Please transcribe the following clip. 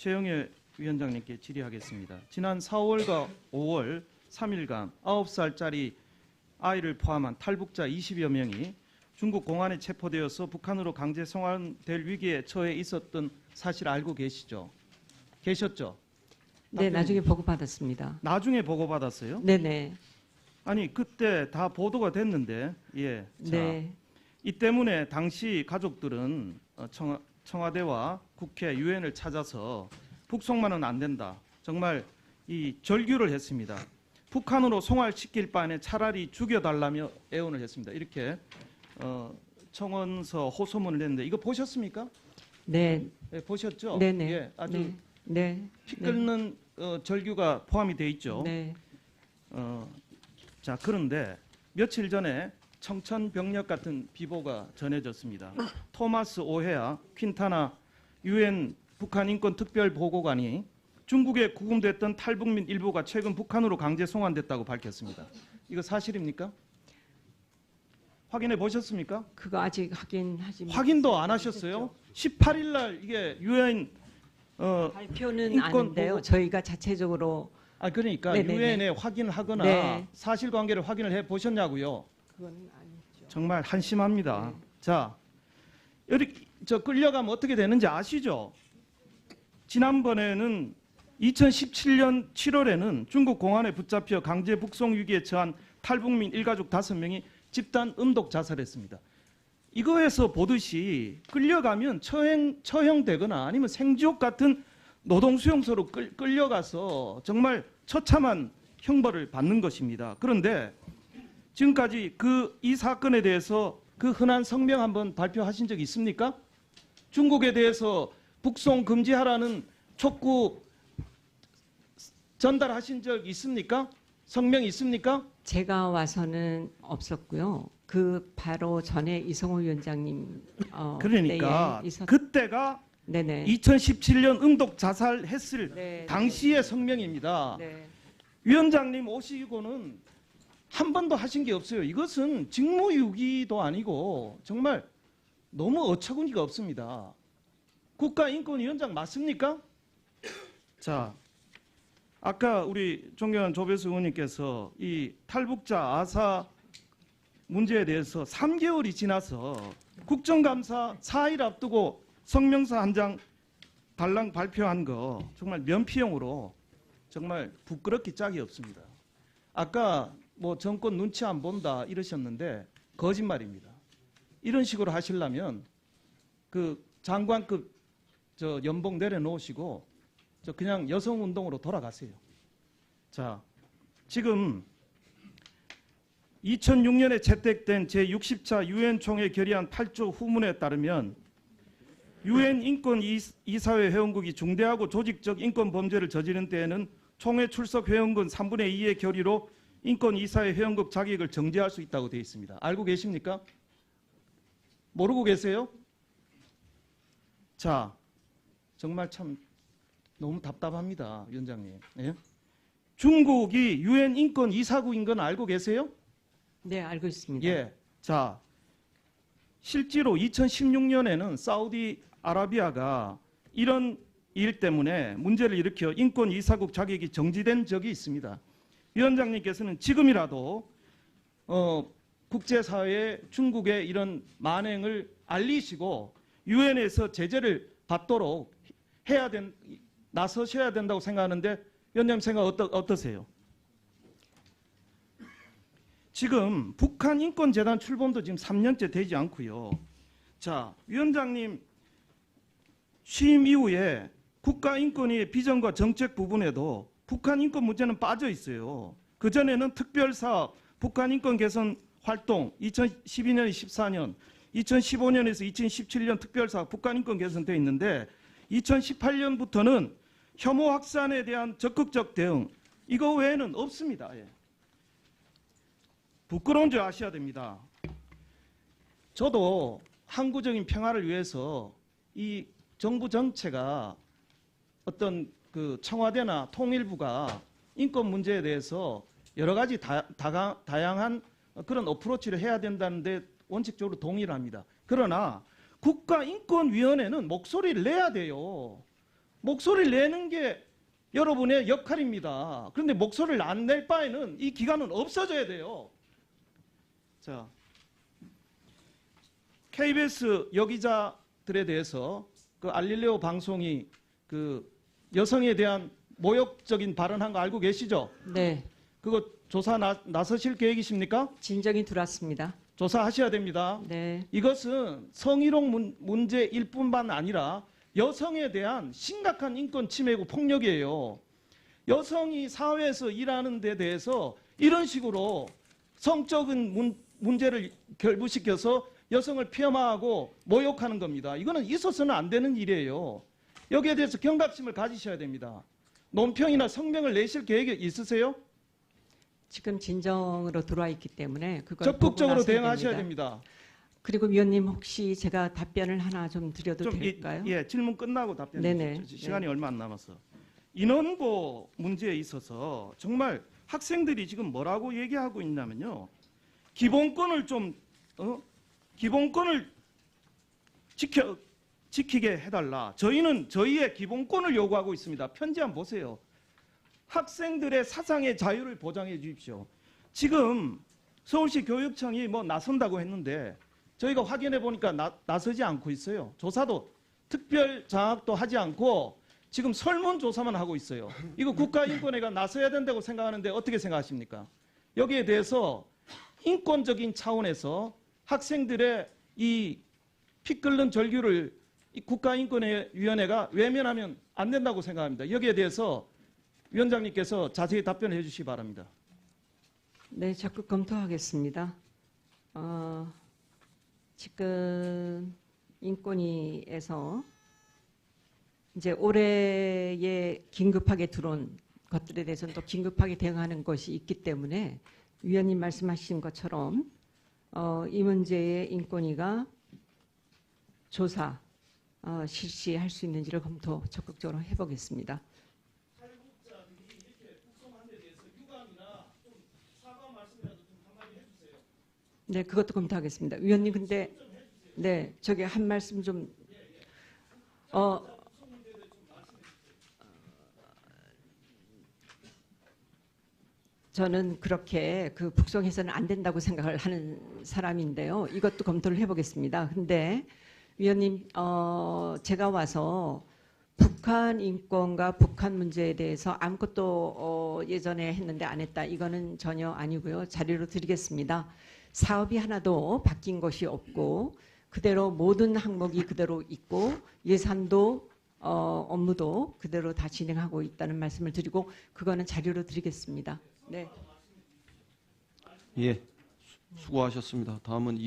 최영애 위원장님께 질의하겠습니다. 지난 4월과 5월 3일간 9살짜리 아이를 포함한 탈북자 20여 명이 중국 공안에 체포되어서 북한으로 강제 송환될 위기에 처해 있었던 사실 알고 계시죠? 계셨죠? 네, 나중에 보고받았습니다. 나중에 보고받았어요? 네네. 아니 그때 다 보도가 됐는데 예. 자, 네. 이 때문에 당시 가족들은 청와대와 국회, 유엔을 찾아서 북송만은 안 된다. 정말 이 절규를 했습니다. 북한으로 송환시킬 바에는 차라리 죽여달라며 애원을 했습니다. 이렇게 청원서 호소문을 냈는데 이거 보셨습니까? 네. 네, 보셨죠? 네네. 예, 아주 네. 네. 피 끓는 절규가 포함이 돼 있죠. 네. 자, 그런데 며칠 전에 청천벽력 같은 비보가 전해졌습니다. 토마스 오헤아 퀸타나 유엔 북한 인권 특별 보고관이 중국에 구금됐던 탈북민 일부가 최근 북한으로 강제 송환됐다고 밝혔습니다. 이거 사실입니까? 확인해 보셨습니까? 그거 아직 확인하지 확인도 안 하셨어요? 18일 날 이게 유엔 발표는 인권 아닌데요. 보고- 저희가 자체적으로 그러니까 네네네. 유엔에 확인하거나 네. 사실관계를 확인을 해 보셨냐고요? 그건 아니죠. 정말 한심합니다. 네. 자, 이렇게 끌려가면 어떻게 되는지 아시죠? 지난번에는 2017년 7월에는 중국 공안에 붙잡혀 강제 북송 위기에 처한 탈북민 일가족 5명이 집단 음독 자살했습니다. 이거에서 보듯이 끌려가면 처형되거나 아니면 생지옥 같은 노동수용소로 끌려가서 정말 처참한 형벌을 받는 것입니다. 그런데 지금까지 이 사건에 대해서 그 흔한 성명 한번 발표하신 적 있습니까? 중국에 대해서 북송 금지하라는 촉구 전달하신 적 있습니까? 성명 있습니까? 제가 와서는 없었고요. 그 바로 전에 이성호 위원장님 그러니까 때에 그때가 네네. 2017년 음독 자살했을 네, 당시의 성명입니다. 네. 위원장님 오시고는 한 번도 하신 게 없어요. 이것은 직무유기도 아니고 정말 너무 어처구니가 없습니다. 국가인권위원장 맞습니까? 자, 아까 우리 존경하는 조배수 의원님께서 이 탈북자 아사 문제에 대해서 3개월이 지나서 국정감사 4일 앞두고 성명서 한 장 달랑 발표한 거 정말 면피용으로 정말 부끄럽기 짝이 없습니다. 아까 뭐 정권 눈치 안 본다 이러셨는데 거짓말입니다. 이런 식으로 하시려면 그 장관급 연봉 내려놓으시고 그냥 여성운동으로 돌아가세요. 자, 지금 2006년에 채택된 제60차 유엔 총회 결의안 8조 후문에 따르면 유엔 인권 이사회 회원국이 중대하고 조직적 인권 범죄를 저지른 때에는 총회 출석 회원국 3분의 2의 결의로 인권 이사회 회원국 자격을 정지할 수 있다고 되어 있습니다. 알고 계십니까? 모르고 계세요? 자, 정말 참 너무 답답합니다, 위원장님. 예? 중국이 유엔 인권 이사국인 건 알고 계세요? 네, 알고 있습니다. 예. 자, 실제로 2016년에는 사우디아라비아가 이런 일 때문에 문제를 일으켜 인권 이사국 자격이 정지된 적이 있습니다. 위원장님께서는 지금이라도 국제사회에 중국의 이런 만행을 알리시고 유엔에서 제재를 받도록 나서셔야 된다고 생각하는데 위원장님 생각 어떠세요? 지금 북한 인권재단 출범도 지금 3년째 되지 않고요. 자, 위원장님 취임 이후에 국가인권위의 비전과 정책 부분에도 북한 인권 문제는 빠져 있어요. 그전에는 특별사업 북한 인권 개선 활동 2012년, 14년, 2015년에서 2017년 특별사업 북한 인권 개선 되어 있는데 2018년부터는 혐오 확산에 대한 적극적 대응 이거 외에는 없습니다. 예. 부끄러운 줄 아셔야 됩니다. 저도 항구적인 평화를 위해서 이 정부 정체가 어떤 그 청와대나 통일부가 인권 문제에 대해서 여러 가지 다양한 그런 어프로치를 해야 된다는데 원칙적으로 동의를 합니다. 그러나 국가인권위원회는 목소리를 내야 돼요. 목소리를 내는 게 여러분의 역할입니다. 그런데 목소리를 안 낼 바에는 이 기관은 없어져야 돼요. 자, KBS 여기자들에 대해서 그 알릴레오 방송이 그 여성에 대한 모욕적인 발언한 거 알고 계시죠? 네, 그거 조사 나서실 계획이십니까? 진정이 들어왔습니다. 조사하셔야 됩니다. 네, 이것은 성희롱 문제일 뿐만 아니라 여성에 대한 심각한 인권 침해고 폭력이에요. 여성이 사회에서 일하는 데 대해서 이런 식으로 성적인 문제를 결부시켜서 여성을 폄하하고 모욕하는 겁니다. 이거는 있어서는 안 되는 일이에요. 여기에 대해서 경각심을 가지셔야 됩니다. 논평이나 성명을 내실 계획이 있으세요? 지금 진정으로 들어와 있기 때문에 그걸 적극적으로 보고 나서야 대응하셔야 됩니다. 그리고 위원님 혹시 제가 답변을 하나 좀 드려도 좀 될까요? 예, 질문 끝나고 답변 네네. 주시죠. 시간이 얼마 안 남았어. 인원고 문제에 있어서 정말 학생들이 지금 뭐라고 얘기하고 있냐면요. 기본권을 좀 기본권을 지키게 해달라. 저희는 저희의 기본권을 요구하고 있습니다. 편지 한번 보세요. 학생들의 사상의 자유를 보장해 주십시오. 지금 서울시 교육청이 뭐 나선다고 했는데 저희가 확인해 보니까 나서지 않고 있어요. 조사도 특별 장학도 하지 않고 지금 설문조사만 하고 있어요. 이거 국가인권회가 나서야 된다고 생각하는데 어떻게 생각하십니까? 여기에 대해서 인권적인 차원에서 학생들의 이 피 끓는 절규를 이 국가인권위원회가 외면하면 안 된다고 생각합니다. 여기에 대해서 위원장님께서 자세히 답변해 주시기 바랍니다. 네, 적극 검토하겠습니다. 지금 인권위에서 이제 올해에 긴급하게 들어온 것들에 대해서는 또 긴급하게 대응하는 것이 있기 때문에 위원님 말씀하신 것처럼 이 문제에 인권위가 조사 실시할 수 있는지를 검토 적극적으로 해보겠습니다. 네, 그것도 검토하겠습니다. 위원님, 근데 네, 저기 한 말씀 좀 저는 그렇게 그 북송해서는 안 된다고 생각을 하는 사람인데요. 이것도 검토를 해보겠습니다. 근데 위원님, 제가 와서 북한 인권과 북한 문제에 대해서 아무것도 예전에 했는데 안 했다. 이거는 전혀 아니고요. 자료로 드리겠습니다. 사업이 하나도 바뀐 것이 없고 그대로 모든 항목이 그대로 있고 예산도 업무도 그대로 다 진행하고 있다는 말씀을 드리고 그거는 자료로 드리겠습니다. 네. 예, 수고하셨습니다. 다음은